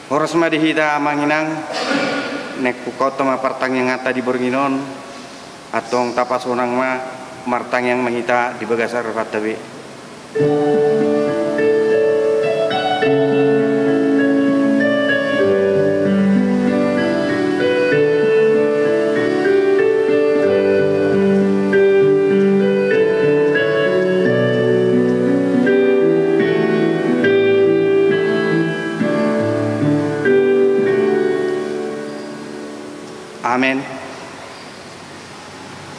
Horas madihita manginang nek kota ma partang yang ngata di Borginon atong tapasonang ma martang yang mahita di Bagasar Fatabe. Amin.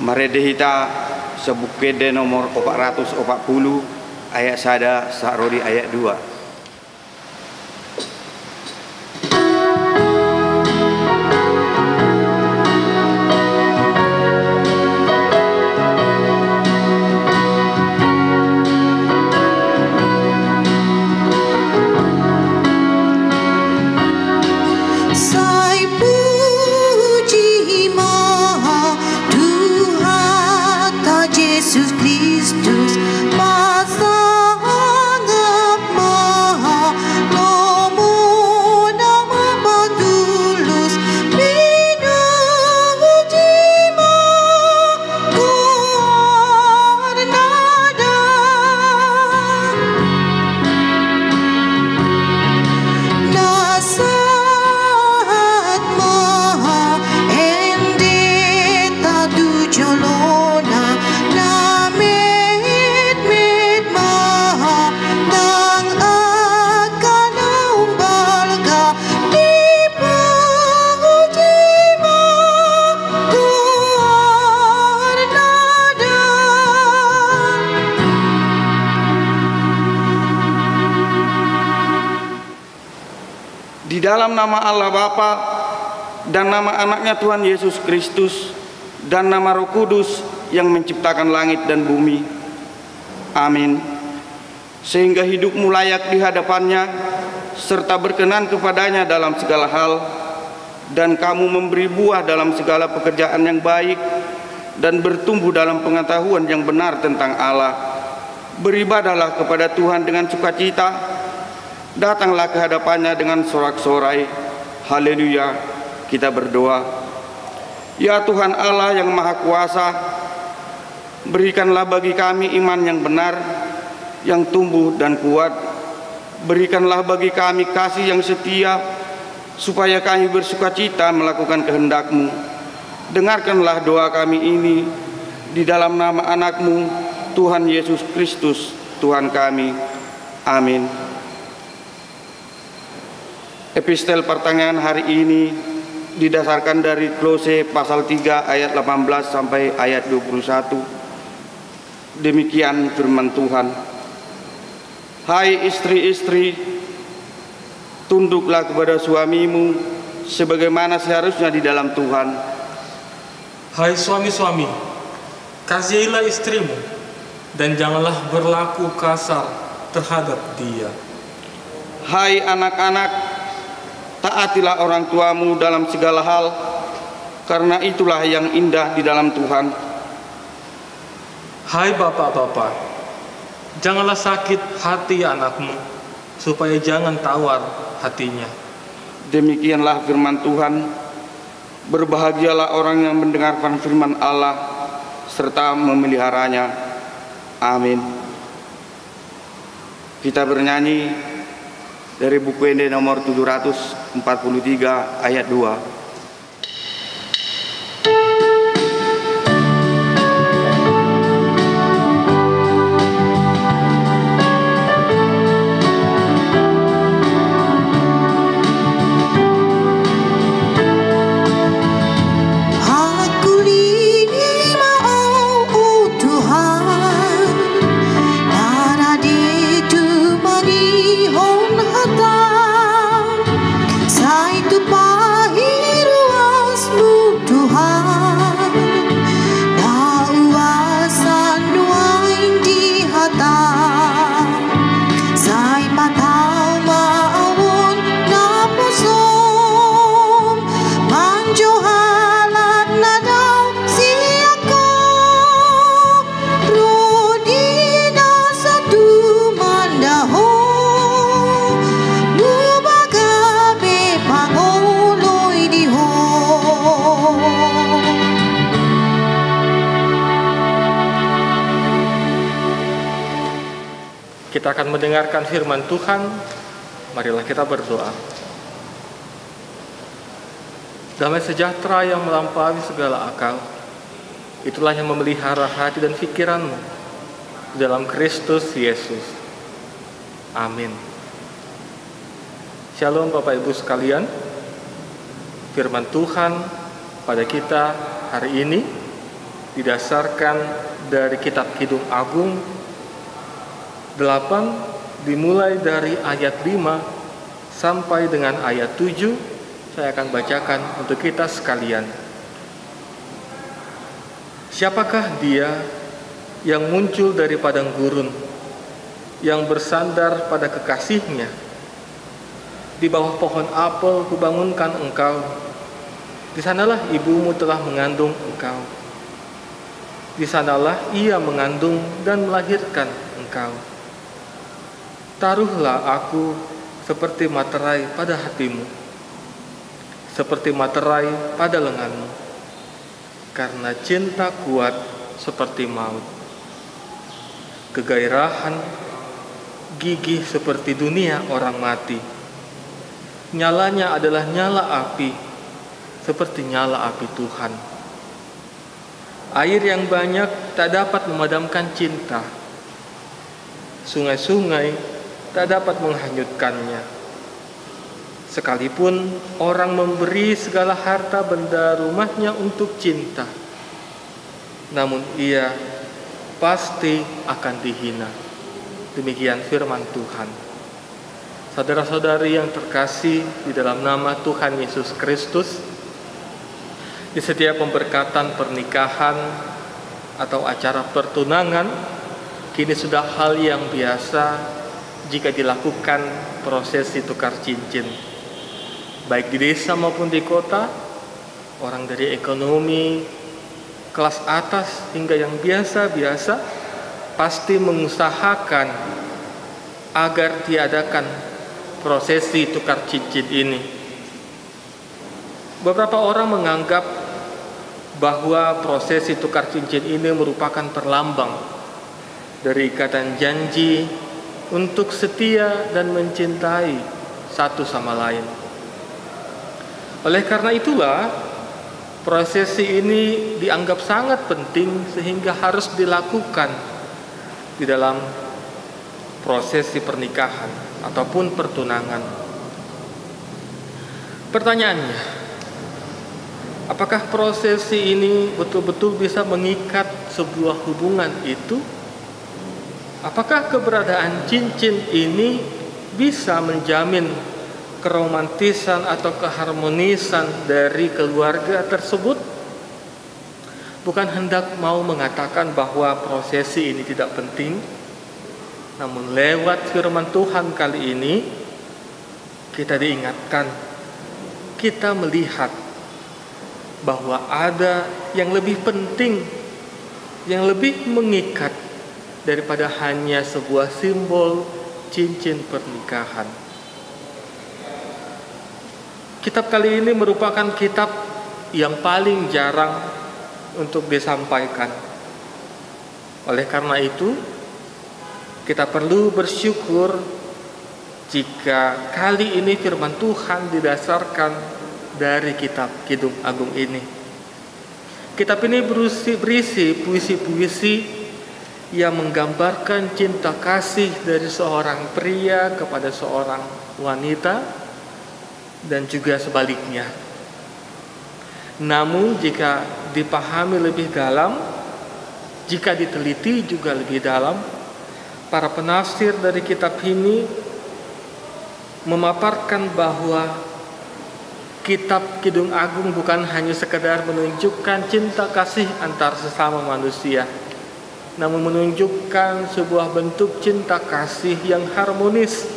Maredehita sebukede nomor 440 ayat sada sarori ayat 2. Yesus Kristus sangat maha namun nama tulus menuji nada nasat maha ende tadu jolona Di dalam nama Allah Bapa dan nama anaknya Tuhan Yesus Kristus dan nama Roh Kudus yang menciptakan langit dan bumi. Amin. Sehingga hidupmu layak di hadapannya serta berkenan kepadanya dalam segala hal, dan kamu memberi buah dalam segala pekerjaan yang baik dan bertumbuh dalam pengetahuan yang benar tentang Allah. Beribadahlah kepada Tuhan dengan sukacita. Datanglah ke hadapannya dengan sorak-sorai. Haleluya. Kita berdoa. Ya Tuhan Allah yang Maha Kuasa, berikanlah bagi kami iman yang benar, yang tumbuh dan kuat. Berikanlah bagi kami kasih yang setia, supaya kami bersukacita melakukan kehendak-Mu. Dengarkanlah doa kami ini di dalam nama anak-Mu, Tuhan Yesus Kristus, Tuhan kami. Amin. Epistel pertanyaan hari ini didasarkan dari Kolose pasal 3 ayat 18 sampai ayat 21. Demikian firman Tuhan. Hai istri-istri, tunduklah kepada suamimu sebagaimana seharusnya di dalam Tuhan. Hai suami-suami, kasihilah istrimu dan janganlah berlaku kasar terhadap dia. Hai anak-anak, taatilah orang tuamu dalam segala hal, karena itulah yang indah di dalam Tuhan. Hai bapak-bapak, janganlah sakit hati anakmu, supaya jangan tawar hatinya. Demikianlah firman Tuhan. Berbahagialah orang yang mendengarkan firman Allah serta memeliharanya. Amin. Kita bernyanyi dari buku Ende nomor 743 ayat 2. Sai tu pahit Kita akan mendengarkan firman Tuhan. Marilah kita berdoa. Damai sejahtera yang melampaui segala akal, itulah yang memelihara hati dan pikiranmu di dalam Kristus Yesus. Amin. Shalom Bapak Ibu sekalian. Firman Tuhan pada kita hari ini didasarkan dari kitab Kidung Agung 8, dimulai dari ayat 5 sampai dengan ayat 7. Saya akan bacakan untuk kita sekalian. Siapakah dia yang muncul dari padang gurun, yang bersandar pada kekasihnya? Di bawah pohon apel kubangunkan engkau, di sanalah ibumu telah mengandung engkau. Di sanalah ia mengandung dan melahirkan engkau. Taruhlah aku seperti materai pada hatimu, seperti materai pada lenganmu, karena cinta kuat seperti maut. Kegairahan gigih seperti dunia orang mati. Nyalanya adalah nyala api, seperti nyala api Tuhan. Air yang banyak tak dapat memadamkan cinta. Sungai-sungai tak dapat menghanyutkannya. Sekalipun orang memberi segala harta benda rumahnya untuk cinta, namun ia pasti akan dihina. Demikian firman Tuhan. Saudara-saudari yang terkasih di dalam nama Tuhan Yesus Kristus, di setiap pemberkatan pernikahan atau acara pertunangan, kini sudah hal yang biasa jika dilakukan prosesi tukar cincin. Baik di desa maupun di kota, orang dari ekonomi, kelas atas hingga yang biasa-biasa, pasti mengusahakan agar diadakan prosesi tukar cincin ini. Beberapa orang menganggap bahwa prosesi tukar cincin ini merupakan perlambang dari ikatan janji untuk setia dan mencintai satu sama lain. Oleh karena itulah, prosesi ini dianggap sangat penting sehingga harus dilakukan di dalam prosesi pernikahan ataupun pertunangan. Pertanyaannya, apakah prosesi ini betul-betul bisa mengikat sebuah hubungan itu? Apakah keberadaan cincin ini bisa menjamin keromantisan atau keharmonisan dari keluarga tersebut? Bukan hendak mau mengatakan bahwa prosesi ini tidak penting, namun lewat firman Tuhan kali ini kita diingatkan, kita melihat bahwa ada yang lebih penting, yang lebih mengikat daripada hanya sebuah simbol cincin pernikahan. Kitab kali ini merupakan kitab yang paling jarang untuk disampaikan. Oleh karena itu, kita perlu bersyukur jika kali ini firman Tuhan didasarkan dari kitab Kidung Agung ini. Kitab ini berisi puisi-puisi yang menggambarkan cinta kasih dari seorang pria kepada seorang wanita dan juga sebaliknya. Namun jika dipahami lebih dalam, jika diteliti juga lebih dalam, para penafsir dari kitab ini memaparkan bahwa kitab Kidung Agung bukan hanya sekedar menunjukkan cinta kasih antar sesama manusia, namun menunjukkan sebuah bentuk cinta kasih yang harmonis,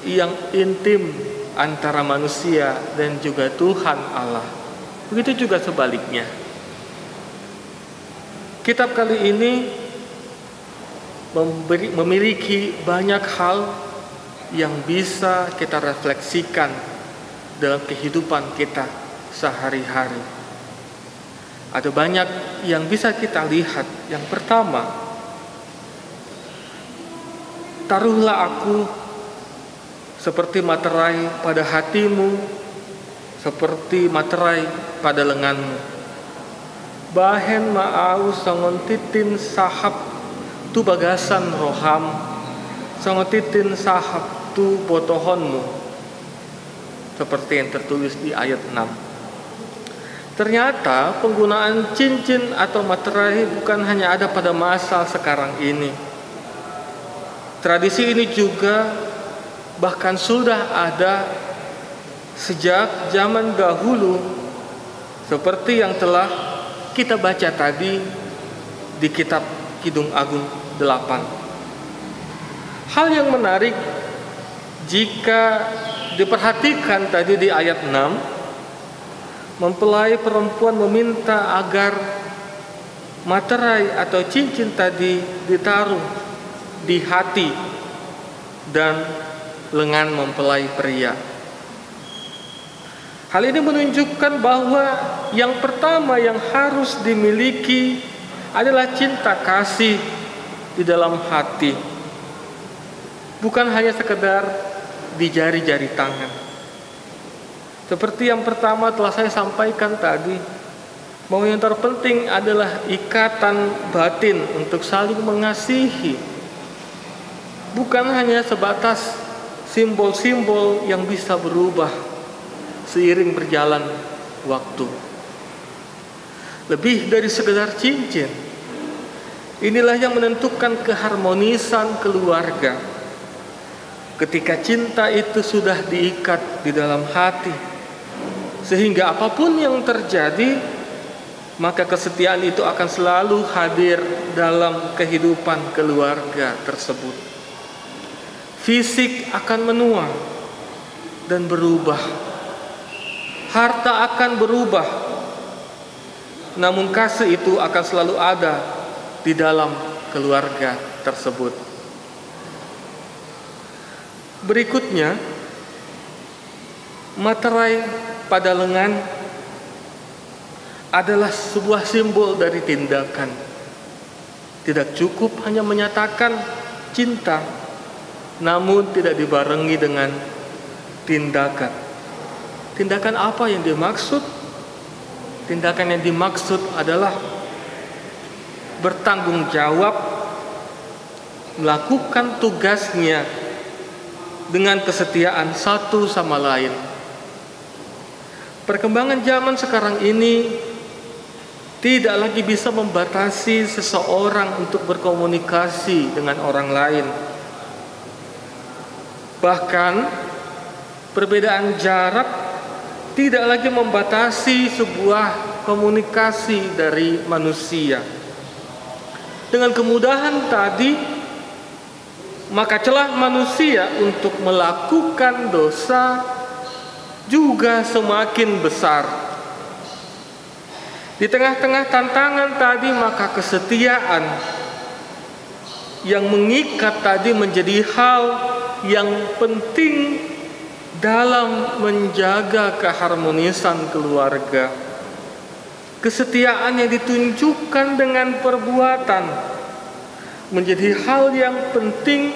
yang intim antara manusia dan juga Tuhan Allah. Begitu juga sebaliknya. Kitab kali ini memiliki banyak hal yang bisa kita refleksikan dalam kehidupan kita sehari-hari. Ada banyak yang bisa kita lihat. Yang pertama, taruhlah aku seperti materai pada hatimu, seperti materai pada lenganmu. Bahen ma'au songon titin sahap tu bagasan roham, songon titin sahap tu botohonmu. Seperti yang tertulis di ayat 6. Ternyata penggunaan cincin atau materai bukan hanya ada pada masa sekarang ini. Tradisi ini juga bahkan sudah ada sejak zaman dahulu, seperti yang telah kita baca tadi di kitab Kidung Agung 8. Hal yang menarik jika diperhatikan tadi di ayat 6, mempelai perempuan meminta agar materai atau cincin tadi ditaruh di hati dan lengan mempelai pria. Hal ini menunjukkan bahwa yang pertama yang harus dimiliki adalah cinta kasih di dalam hati, bukan hanya sekedar di jari-jari tangan. Seperti yang pertama telah saya sampaikan tadi, bahwa yang terpenting adalah ikatan batin untuk saling mengasihi, bukan hanya sebatas simbol-simbol yang bisa berubah seiring berjalan waktu. Lebih dari sekedar cincin, inilah yang menentukan keharmonisan keluarga. Ketika cinta itu sudah diikat di dalam hati, sehingga apapun yang terjadi, maka kesetiaan itu akan selalu hadir dalam kehidupan keluarga tersebut. Fisik akan menua dan berubah, harta akan berubah, namun kasih itu akan selalu ada di dalam keluarga tersebut. Berikutnya, materai pada lengan adalah sebuah simbol dari tindakan. Tidak cukup hanya menyatakan cinta, namun tidak dibarengi dengan tindakan. Tindakan apa yang dimaksud? Tindakan yang dimaksud adalah bertanggung jawab, melakukan tugasnya dengan kesetiaan satu sama lain. Perkembangan zaman sekarang ini tidak lagi bisa membatasi seseorang untuk berkomunikasi dengan orang lain. Bahkan perbedaan jarak tidak lagi membatasi sebuah komunikasi dari manusia. Dengan kemudahan tadi, maka celah manusia untuk melakukan dosa juga semakin besar. Di tengah-tengah tantangan tadi, maka kesetiaan yang mengikat tadi menjadi hal yang penting dalam menjaga keharmonisan keluarga. Kesetiaan yang ditunjukkan dengan perbuatan menjadi hal yang penting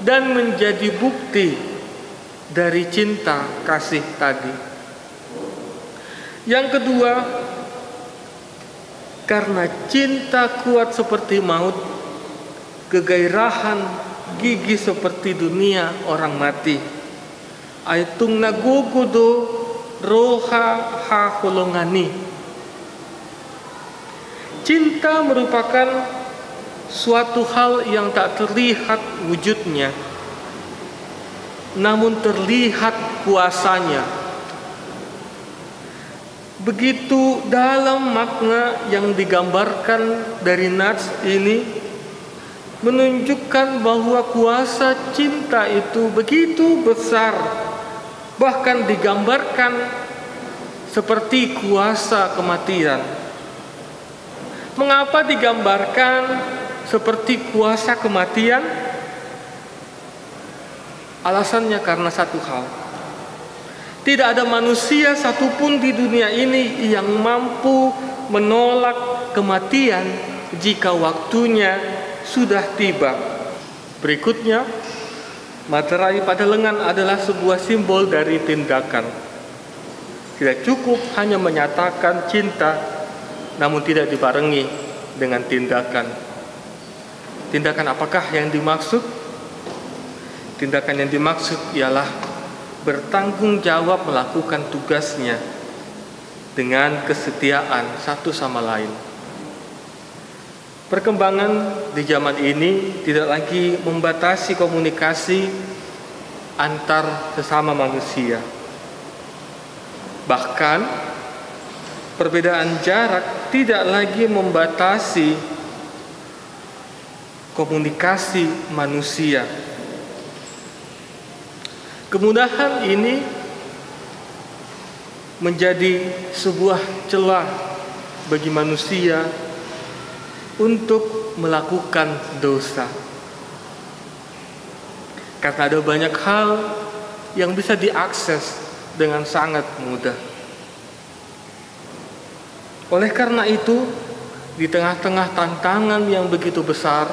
dan menjadi bukti dari cinta kasih tadi. Yang kedua, karena cinta kuat seperti maut, kegairahan gigih seperti dunia orang mati. Aitung nagugudo roha haholongani. Cinta merupakan suatu hal yang tak terlihat wujudnya, namun terlihat kuasanya. Begitu dalam makna yang digambarkan dari nats ini, menunjukkan bahwa kuasa cinta itu begitu besar, bahkan digambarkan seperti kuasa kematian. Mengapa digambarkan seperti kuasa kematian? Alasannya karena satu hal. Tidak ada manusia satupun di dunia ini yang mampu menolak kematian jika waktunya sudah tiba. Berikutnya, materai pada lengan adalah sebuah simbol dari tindakan. Tidak cukup hanya menyatakan cinta, namun tidak dibarengi dengan tindakan. Tindakan apakah yang dimaksud? Tindakan yang dimaksud ialah bertanggung jawab melakukan tugasnya dengan kesetiaan satu sama lain. Perkembangan di zaman ini tidak lagi membatasi komunikasi antar sesama manusia. Bahkan perbedaan jarak tidak lagi membatasi komunikasi manusia. Kemudahan ini menjadi sebuah celah bagi manusia untuk melakukan dosa. Karena ada banyak hal yang bisa diakses dengan sangat mudah. Oleh karena itu, di tengah-tengah tantangan yang begitu besar,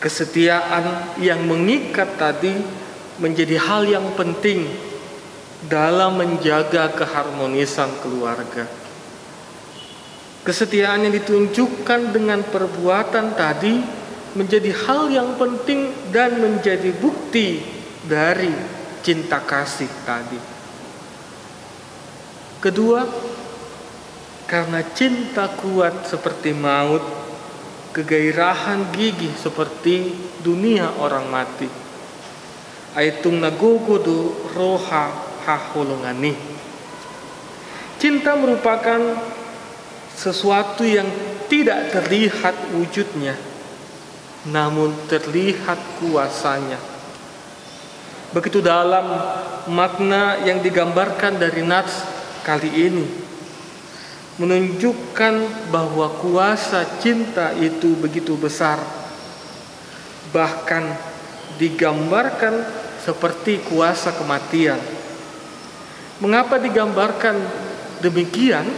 kesetiaan yang mengikat tadi menjadi hal yang penting dalam menjaga keharmonisan keluarga. Kesetiaan yang ditunjukkan dengan perbuatan tadi menjadi hal yang penting dan menjadi bukti dari cinta kasih tadi. Kedua, karena cinta kuat seperti maut, kegairahan gigih seperti dunia orang mati. Aitung nagogodo roha haholongani. Cinta merupakan sesuatu yang tidak terlihat wujudnya, namun terlihat kuasanya. Begitu dalam makna yang digambarkan dari nats kali ini, menunjukkan bahwa kuasa cinta itu begitu besar, bahkan digambarkan seperti kuasa kematian. Mengapa digambarkan demikian?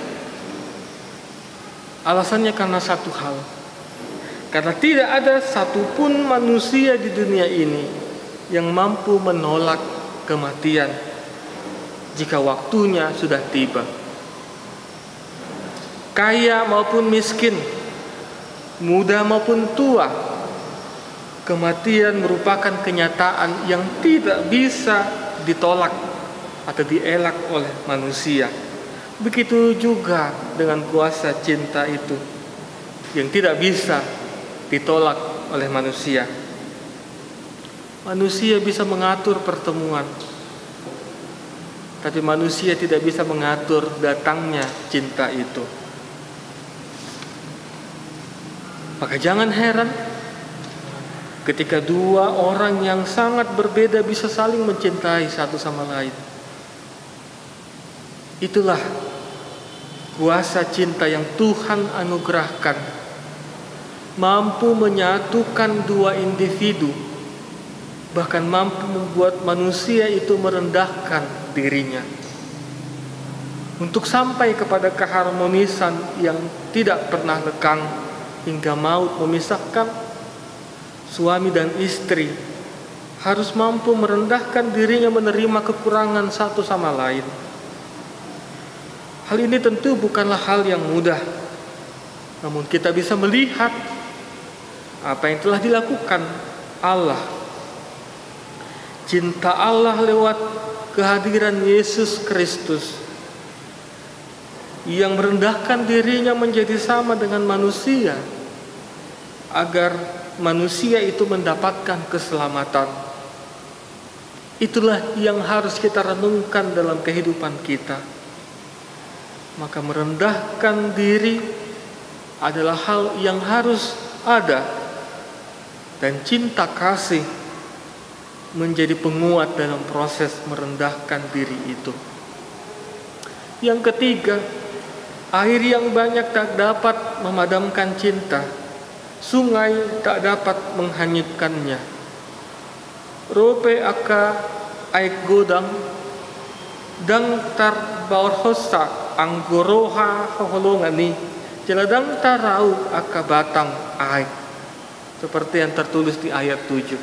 Alasannya karena satu hal. Karena tidak ada satupun manusia di dunia ini yang mampu menolak kematian jika waktunya sudah tiba. Kaya maupun miskin, muda maupun tua, kematian merupakan kenyataan yang tidak bisa ditolak atau dielak oleh manusia. Begitu juga dengan kuasa cinta itu yang tidak bisa ditolak oleh manusia. Manusia bisa mengatur pertemuan, tapi manusia tidak bisa mengatur datangnya cinta itu. Maka jangan heran ketika dua orang yang sangat berbeda bisa saling mencintai satu sama lain. Itulah kuasa cinta yang Tuhan anugerahkan, mampu menyatukan dua individu, bahkan mampu membuat manusia itu merendahkan dirinya untuk sampai kepada keharmonisan yang tidak pernah lekang hingga maut memisahkan. Suami dan istri harus mampu merendahkan dirinya menerima kekurangan satu sama lain. Hal ini tentu bukanlah hal yang mudah, namun kita bisa melihat apa yang telah dilakukan Allah. Cinta Allah lewat kehadiran Yesus Kristus yang merendahkan dirinya menjadi sama dengan manusia agar manusia itu mendapatkan keselamatan. Itulah yang harus kita renungkan dalam kehidupan kita. Maka merendahkan diri adalah hal yang harus ada, dan cinta kasih menjadi penguat dalam proses merendahkan diri itu. Yang ketiga, air yang banyak tak dapat memadamkan cinta, sungai tak dapat menghanyutkannya. Rope aka aik godang dang tar baorhosa anggoroha hoholongani jeladang tarau aka batang aik. seperti yang tertulis di ayat 7.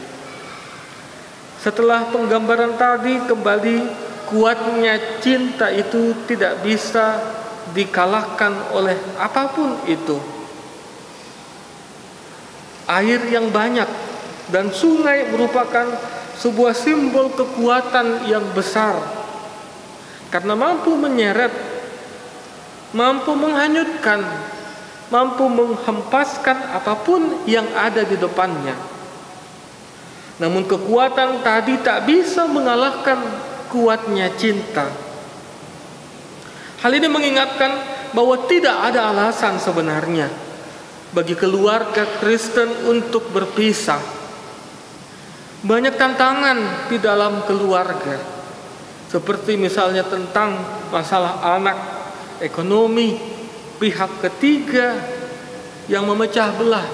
Setelah penggambaran tadi, kembali kuatnya cinta itu tidak bisa dikalahkan oleh apapun itu. Air yang banyak dan sungai merupakan sebuah simbol kekuatan yang besar, karena mampu menyeret, mampu menghanyutkan, mampu menghempaskan apapun yang ada di depannya. Namun kekuatan tadi tak bisa mengalahkan kuatnya cinta. Hal ini mengingatkan bahwa tidak ada alasan sebenarnya bagi keluarga Kristen untuk berpisah. Banyak tantangan di dalam keluarga, seperti misalnya tentang masalah anak, ekonomi, pihak ketiga yang memecah belah,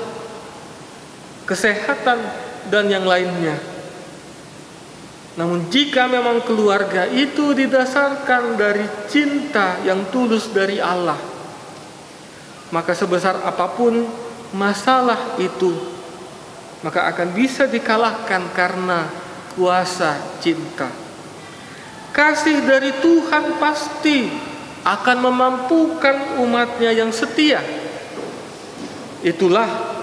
kesehatan, dan yang lainnya. Namun jika memang keluarga itu didasarkan dari cinta yang tulus dari Allah, maka sebesar apapun masalah itu, maka akan bisa dikalahkan karena kuasa cinta. Kasih dari Tuhan pasti akan memampukan umatnya yang setia. Itulah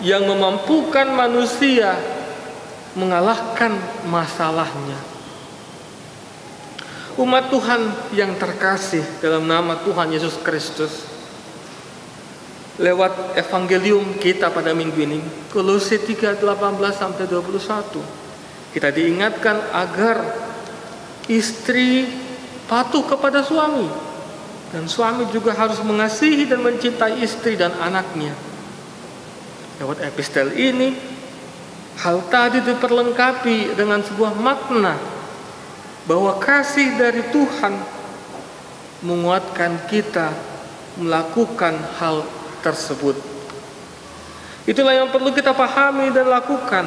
yang memampukan manusia mengalahkan masalahnya. Umat Tuhan yang terkasih dalam nama Tuhan Yesus Kristus, lewat evangelium kita pada minggu ini, Kolose 3:18-21, kita diingatkan agar istri patuh kepada suami, dan suami juga harus mengasihi dan mencintai istri dan anaknya. Lewat epistel ini, hal tadi diperlengkapi dengan sebuah makna bahwa kasih dari Tuhan menguatkan kita melakukan hal tersebut. Itulah yang perlu kita pahami dan lakukan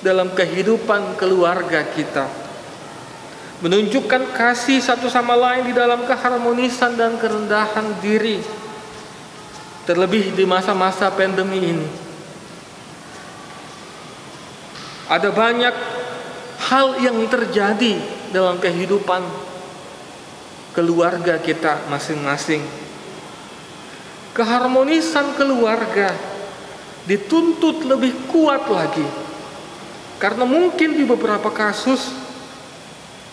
dalam kehidupan keluarga kita. Menunjukkan kasih satu sama lain di dalam keharmonisan dan kerendahan diri. Terlebih di masa-masa pandemi ini. Ada banyak hal yang terjadi dalam kehidupan keluarga kita masing-masing. Keharmonisan keluarga dituntut lebih kuat lagi, karena mungkin di beberapa kasus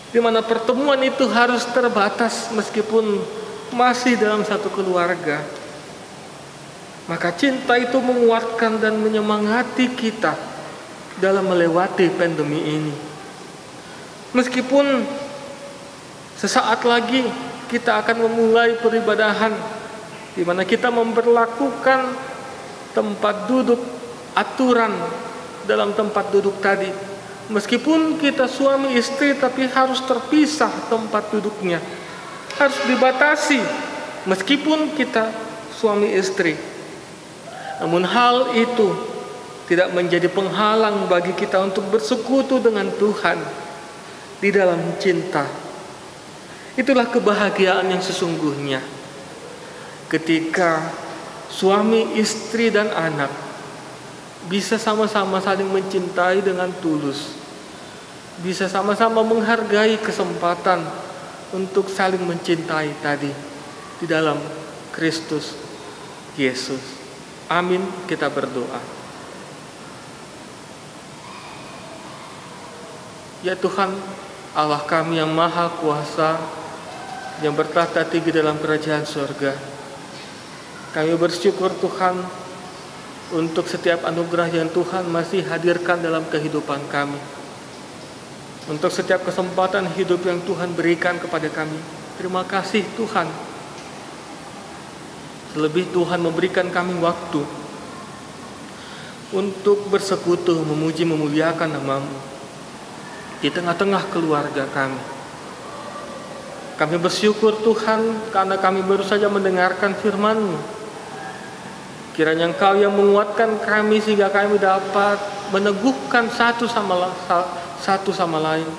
di mana pertemuan itu harus terbatas meskipun masih dalam satu keluarga. Maka cinta itu menguatkan dan menyemangati kita dalam melewati pandemi ini. Meskipun sesaat lagi kita akan memulai peribadahan, di mana kita memperlakukan tempat duduk, aturan dalam tempat duduk tadi. Meskipun kita suami istri, tapi harus terpisah tempat duduknya, harus dibatasi meskipun kita suami istri. Namun hal itu tidak menjadi penghalang bagi kita untuk bersekutu dengan Tuhan di dalam cinta. Itulah kebahagiaan yang sesungguhnya, ketika suami, istri, dan anak bisa sama-sama saling mencintai dengan tulus, bisa sama-sama menghargai kesempatan untuk saling mencintai tadi di dalam Kristus Yesus. Amin, kita berdoa. Ya Tuhan, Allah kami yang maha kuasa, yang bertahta tinggi dalam kerajaan surga, kami bersyukur Tuhan untuk setiap anugerah yang Tuhan masih hadirkan dalam kehidupan kami, untuk setiap kesempatan hidup yang Tuhan berikan kepada kami. Terima kasih Tuhan. Terlebih Tuhan memberikan kami waktu untuk bersekutu, memuji, memuliakan nama-Mu di tengah-tengah keluarga kami. Kami bersyukur Tuhan karena kami baru saja mendengarkan firman-Mu. Kiranya Engkau yang menguatkan kami sehingga kami dapat meneguhkan satu sama lain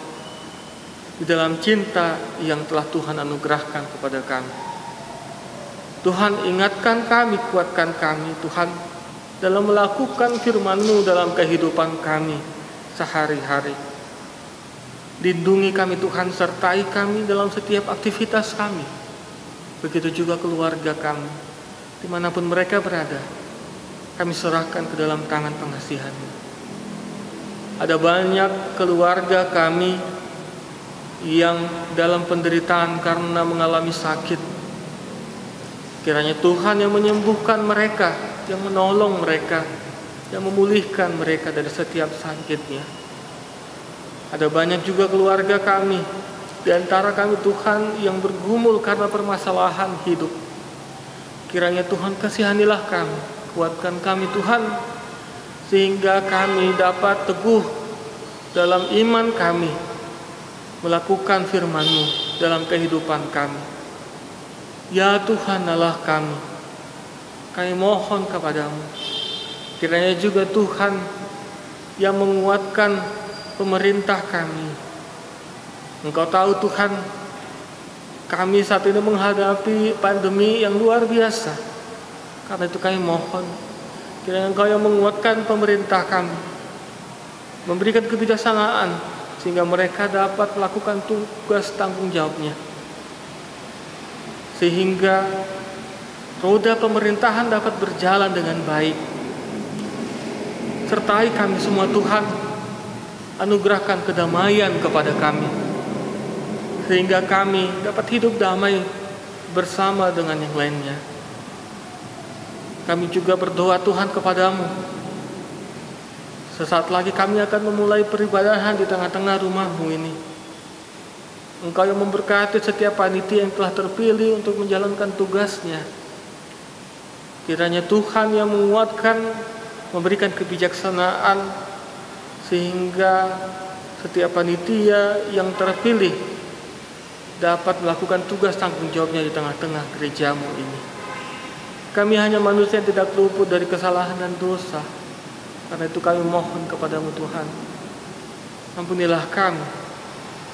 di dalam cinta yang telah Tuhan anugerahkan kepada kami. Tuhan ingatkan kami, kuatkan kami Tuhan, dalam melakukan firman-Mu dalam kehidupan kami sehari-hari. Lindungi kami Tuhan, sertai kami dalam setiap aktivitas kami. Begitu juga keluarga kami, dimanapun mereka berada, kami serahkan ke dalam tangan pengasihan-Mu. Ada banyak keluarga kami yang dalam penderitaan karena mengalami sakit. Kiranya Tuhan yang menyembuhkan mereka, yang menolong mereka, yang memulihkan mereka dari setiap sakitnya. Ada banyak juga keluarga kami, di antara kami Tuhan yang bergumul karena permasalahan hidup. Kiranya Tuhan kasihanilah kami, kuatkan kami Tuhan, sehingga kami dapat teguh dalam iman kami, melakukan firman-Mu dalam kehidupan kami. Ya Tuhan Allah kami mohon kepadamu, kiranya juga Tuhan yang menguatkan pemerintah kami. Engkau tahu Tuhan, kami saat ini menghadapi pandemi yang luar biasa. Karena itu kami mohon, kiranya Engkau yang menguatkan pemerintah kami, memberikan kebijaksanaan sehingga mereka dapat melakukan tugas tanggung jawabnya, sehingga roda pemerintahan dapat berjalan dengan baik. Sertai kami semua Tuhan, anugerahkan kedamaian kepada kami, sehingga kami dapat hidup damai bersama dengan yang lainnya. Kami juga berdoa Tuhan kepadamu, sesaat lagi kami akan memulai peribadahan di tengah-tengah rumah-Mu ini. Engkau yang memberkati setiap panitia yang telah terpilih untuk menjalankan tugasnya. Kiranya Tuhan yang menguatkan, memberikan kebijaksanaan, sehingga setiap panitia yang terpilih dapat melakukan tugas tanggung jawabnya di tengah-tengah gereja-Mu ini. Kami hanya manusia yang tidak luput dari kesalahan dan dosa. Karena itu kami mohon kepadamu Tuhan, ampunilah kami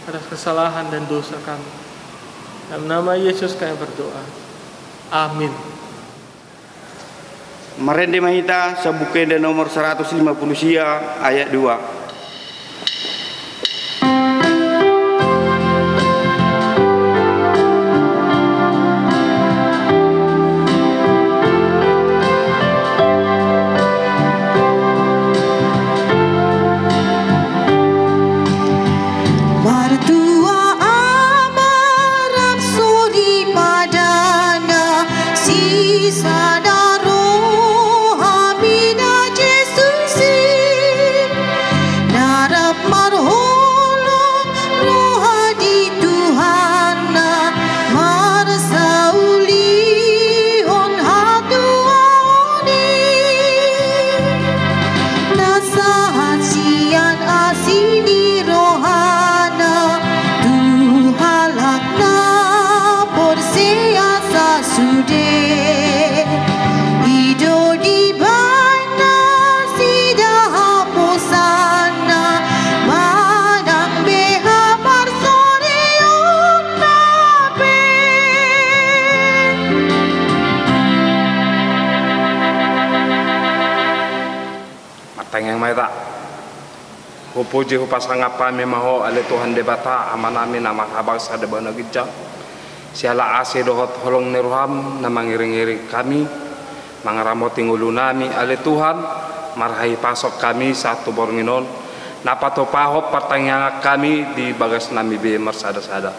atas kesalahan dan dosa kami. Dalam nama Yesus kami berdoa. Amin. Marende Mahita Sabukenda nomor 150 sia ayat 2. Tengeng mai tak hupuji hupasangapa memaho ale Tuhan debata amanami nama kabangsa de bana gijang siala ase dohot holong neruham na mangiring-iring kami mangaramoti ngulunami ale Tuhan marhai pasok kami satu bornginon napato pahop pertanyaan kami di bagas nami be mersada-sada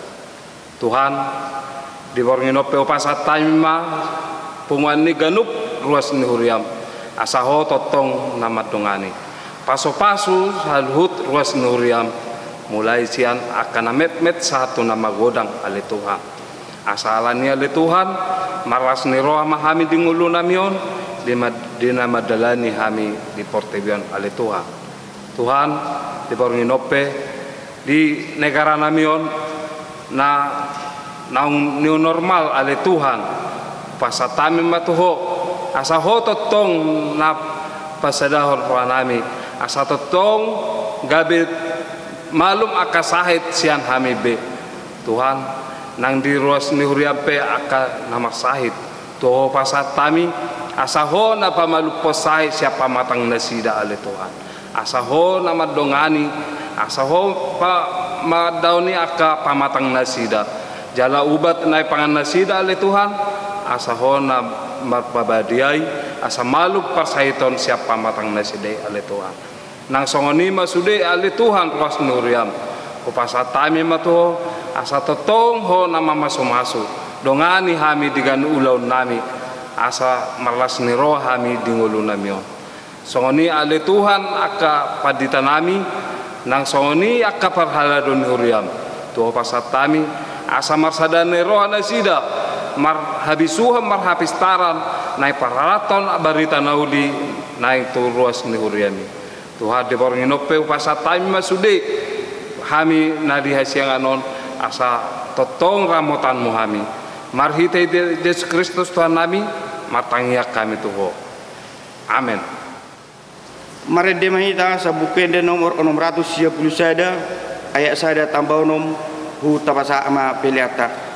Tuhan di bornginope upasa taima punguan ni ganup ruas ni huriam asaho totong nama dongani paso-paso salhut ruas nuriam mulai sian akan met satu nama godang ale Tuhan asalani ale Tuhan maras ni roh mahami di ngulu namion di nama dalani hami di portebian ale Tuhan Tuhan di bornginope di negara namion na naung new normal ale Tuhan pasatami matuho asa hototong na pasadahon ranami asa totong gabe malum akasahit sian hami be Tuhan nang di ruas ni huriape aka nama sahit to pasat tami asaho na pamaluposay siya pamatang nasida ale Tuhan asaho na madongani asaho pa madawni aka pamatang nasida jala ubat na pangan nasida ale Tuhan asaho na mapabadiay asa maluk parsaiton siya pamatang nasida ale Tuhan nang songoni masude ale Tuhan ruas nuriam upasa tami matuho asa totong ho na mamasumasu dongani hami digan ulaw nami asa malas niro hami dingulu namio songoni ale Tuhan aka padita nami nang songoni aka parhaladon huriam tuho pasat tami asa marsadane roh nasida mar habisuha mar hapistaran nai paralaton barita nauli nai tu ruas ni huriami tuha de bornginope pasat tami masude hami nadi hasianganon asa totong ramotan muhami marhite Yesus Kristus Tuhan nami matangiak kami tuho amin. Mari demahita sa bukende nomor 610 sada ayat sada tambah nom hu tapasa ama peliata.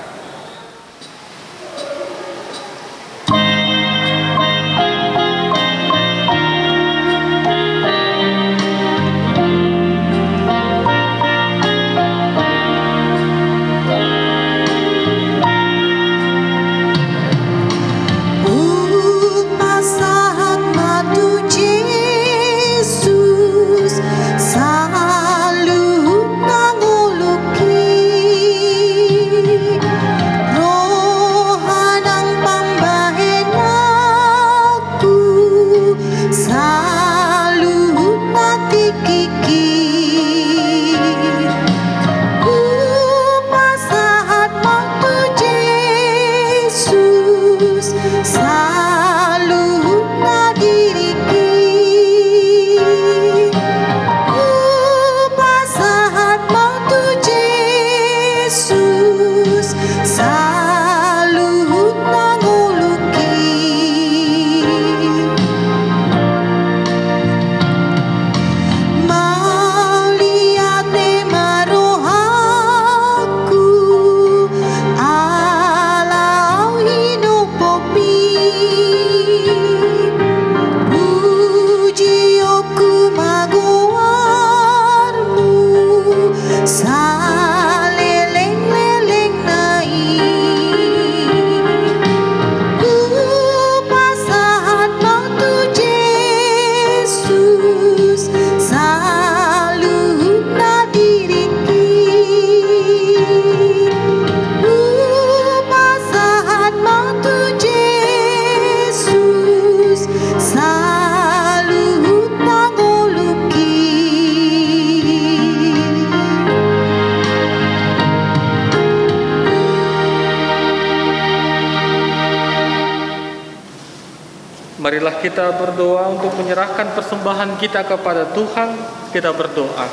Marilah kita berdoa untuk menyerahkan persembahan kita kepada Tuhan. Kita berdoa.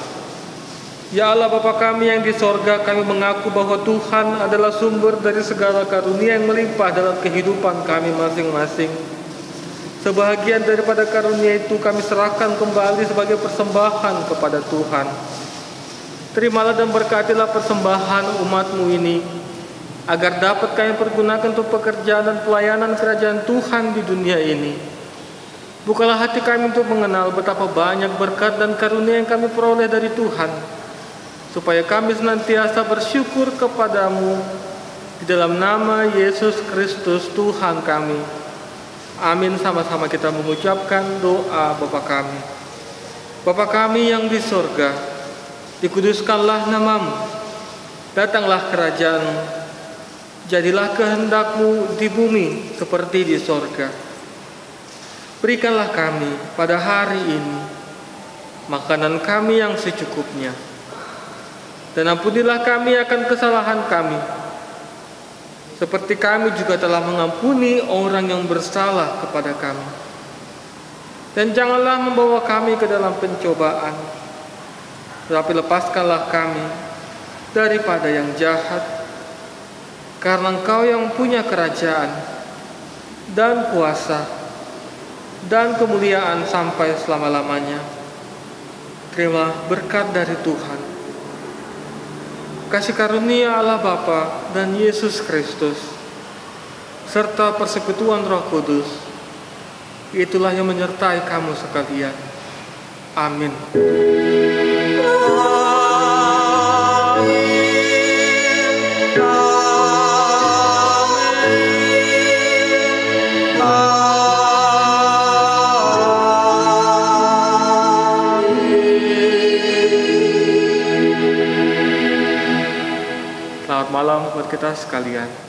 Ya Allah Bapa kami yang di sorga, kami mengaku bahwa Tuhan adalah sumber dari segala karunia yang melimpah dalam kehidupan kami masing-masing. Sebahagian daripada karunia itu kami serahkan kembali sebagai persembahan kepada Tuhan. Terimalah dan berkatilah persembahan umat-Mu ini, agar dapat kami pergunakan untuk pekerjaan dan pelayanan kerajaan Tuhan di dunia ini. Bukalah hati kami untuk mengenal betapa banyak berkat dan karunia yang kami peroleh dari Tuhan, supaya kami senantiasa bersyukur kepadamu di dalam nama Yesus Kristus Tuhan kami. Amin. Sama-sama kita mengucapkan doa Bapa kami. Bapa kami yang di sorga, dikuduskanlah namamu, datanglah kerajaan-Mu. Jadilah kehendak-Mu di bumi seperti di sorga. Berikanlah kami pada hari ini makanan kami yang secukupnya. Dan ampunilah kami akan kesalahan kami, seperti kami juga telah mengampuni orang yang bersalah kepada kami. Dan janganlah membawa kami ke dalam pencobaan, tetapi lepaskanlah kami daripada yang jahat. Karena Engkau yang punya kerajaan dan kuasa dan kemuliaan sampai selama-lamanya. Terima berkat dari Tuhan, kasih karunia Allah Bapa dan Yesus Kristus, serta persekutuan Roh Kudus, itulah yang menyertai kamu sekalian. Amin. Selamat malam buat kita sekalian.